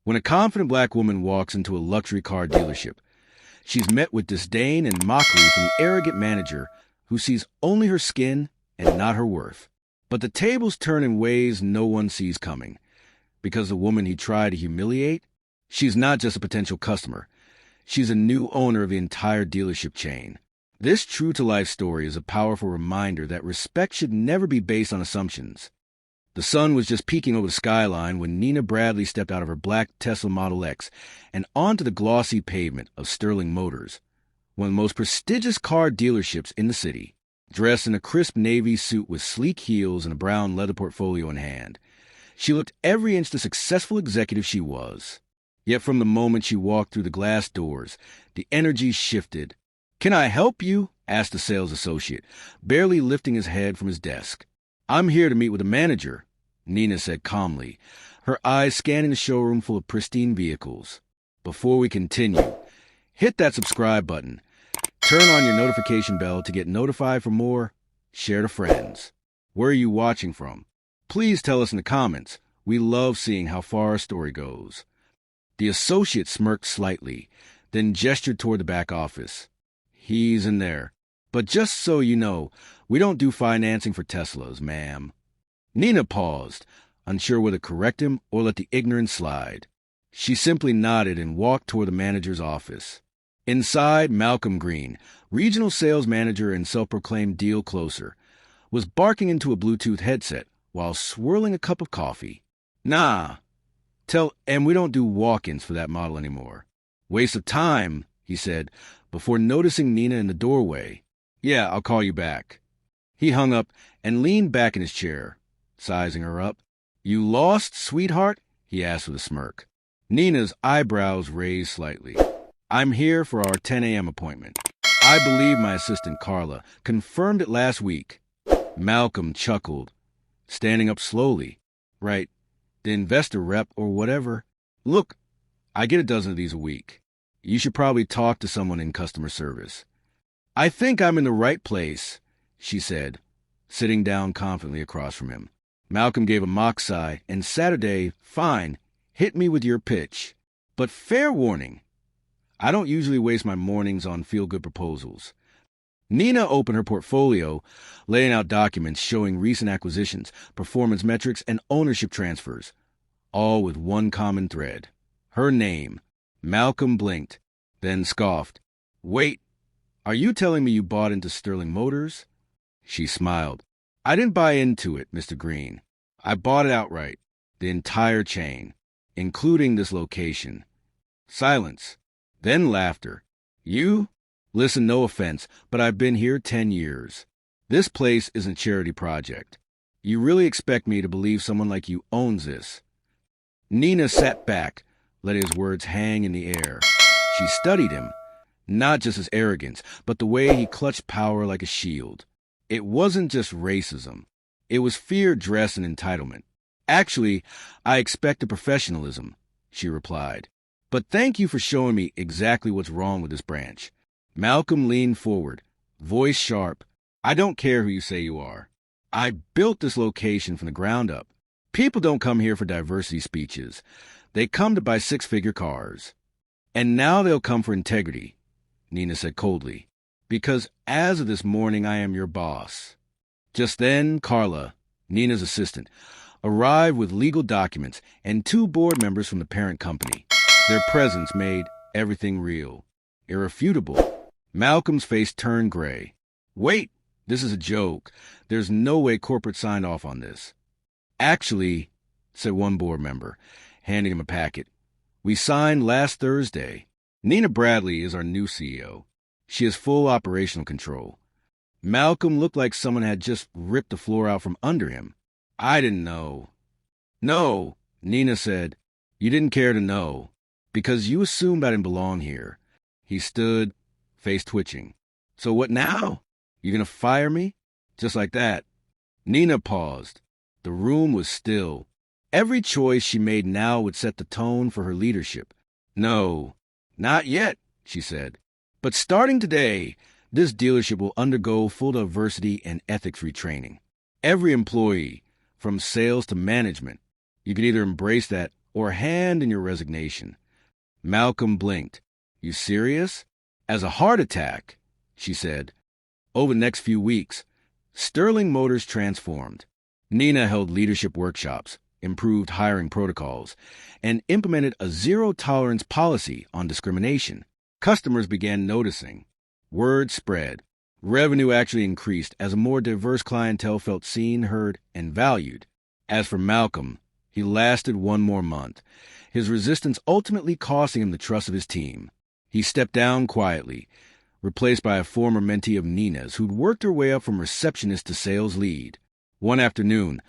When a confident black woman walks into a luxury car dealership, she's met with disdain and mockery from the arrogant manager who sees only her skin and not her worth. But the tables turn in ways no one sees coming. Because the woman he tried to humiliate, she's not just a potential customer. She's a new owner of the entire dealership chain. This true-to-life story is a powerful reminder that respect should never be based on assumptions. The sun was just peeking over the skyline when Nina Bradley stepped out of her black Tesla Model X and onto the glossy pavement of Sterling Motors, one of the most prestigious car dealerships in the city. Dressed in a crisp navy suit with sleek heels and a brown leather portfolio in hand, she looked every inch the successful executive she was. Yet from the moment she walked through the glass doors, the energy shifted. "Can I help you?" asked the sales associate, barely lifting his head from his desk. "I'm here to meet with the manager," Nina said calmly, her eyes scanning the showroom full of pristine vehicles. "Before we continue, hit that subscribe button. Turn on your notification bell to get notified for more. Share to friends. Where are you watching from? Please tell us in the comments. We love seeing how far our story goes." The associate smirked slightly, then gestured toward the back office. "He's in there. But just so you know, we don't do financing for Teslas, ma'am." Nina paused, unsure whether to correct him or let the ignorance slide. She simply nodded and walked toward the manager's office. Inside, Malcolm Green, regional sales manager and self-proclaimed deal closer, was barking into a Bluetooth headset while swirling a cup of coffee. "Nah, and we don't do walk-ins for that model anymore." "Waste of time," he said, before noticing Nina in the doorway. "Yeah, I'll call you back." He hung up and leaned back in his chair, sizing her up. "You lost, sweetheart?" he asked with a smirk. Nina's eyebrows raised slightly. "I'm here for our 10 a.m. appointment. I believe my assistant Carla confirmed it last week." Malcolm chuckled, standing up slowly. "Right, the investor rep or whatever. Look, I get a dozen of these a week. You should probably talk to someone in customer service." "I think I'm in the right place," she said, sitting down confidently across from him. Malcolm gave a mock sigh, and Saturday, "Fine, hit me with your pitch. But fair warning, I don't usually waste my mornings on feel-good proposals." Nina opened her portfolio, laying out documents showing recent acquisitions, performance metrics, and ownership transfers, all with one common thread: her name. Malcolm blinked, then scoffed. "Wait, are you telling me you bought into Sterling Motors?" She smiled. "I didn't buy into it, Mr. Green. I bought it outright, the entire chain, including this location." Silence, then laughter. "You? Listen, no offense, but I've been here 10 years. This place isn't a charity project. You really expect me to believe someone like you owns this?" Nina sat back, letting his words hang in the air. She studied him, not just his arrogance, but the way he clutched power like a shield. It wasn't just racism. It was fear dressed in entitlement. "Actually, I expected professionalism," she replied. "But thank you for showing me exactly what's wrong with this branch." Malcolm leaned forward, voice sharp. "I don't care who you say you are. I built this location from the ground up. People don't come here for diversity speeches. They come to buy six-figure cars. And now they'll come for integrity," Nina said coldly. "Because as of this morning, I am your boss." Just then, Carla, Nina's assistant, arrived with legal documents and 2 board members from the parent company. Their presence made everything real, irrefutable. Malcolm's face turned gray. "Wait, this is a joke. There's no way corporate signed off on this." "Actually," said one board member, handing him a packet, "we signed last Thursday. Nina Bradley is our new CEO. She has full operational control." Malcolm looked like someone had just ripped the floor out from under him. "I didn't know." "No," Nina said. "You didn't care to know, because you assumed I didn't belong here." He stood, face twitching. "So what now? You gonna fire me? Just like that?" Nina paused. The room was still. Every choice she made now would set the tone for her leadership. "No, not yet," she said. "But starting today, this dealership will undergo full diversity and ethics retraining. Every employee, from sales to management. You can either embrace that or hand in your resignation. Malcolm blinked. You serious? As a heart attack, she said. Over the next few weeks, Sterling Motors transformed. Nina held leadership workshops, improved hiring protocols, and implemented a zero-tolerance policy on discrimination. Customers began noticing. Word spread. Revenue actually increased as a more diverse clientele felt seen, heard, and valued. As for Malcolm, he lasted one more month, his resistance ultimately costing him the trust of his team. He stepped down quietly, replaced by a former mentee of Nina's who'd worked her way up from receptionist to sales lead. One afternoon,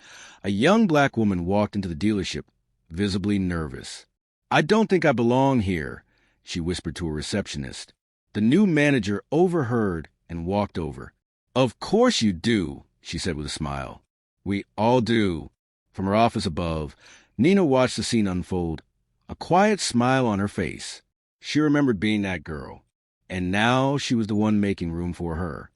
a young black woman walked into the dealership, visibly nervous. "I don't think I belong here," she whispered to a receptionist. The new manager overheard and walked over. "Of course you do," she said with a smile. "We all do." From her office above, Nina watched the scene unfold, a quiet smile on her face. She remembered being that girl, and now she was the one making room for her.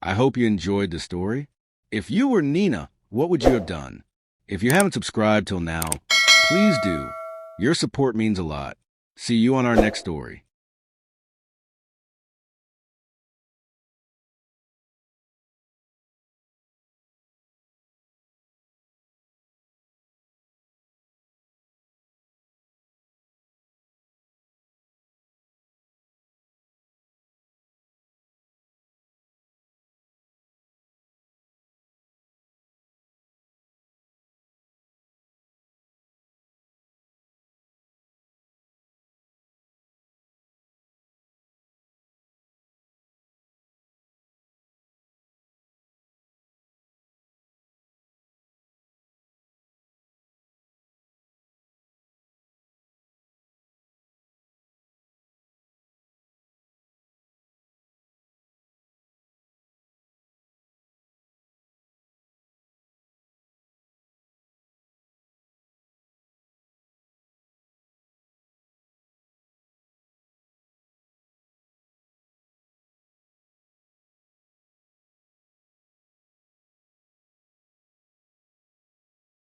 I hope you enjoyed the story. If you were Nina, what would you have done? If you haven't subscribed till now, please do. Your support means a lot. See you on our next story.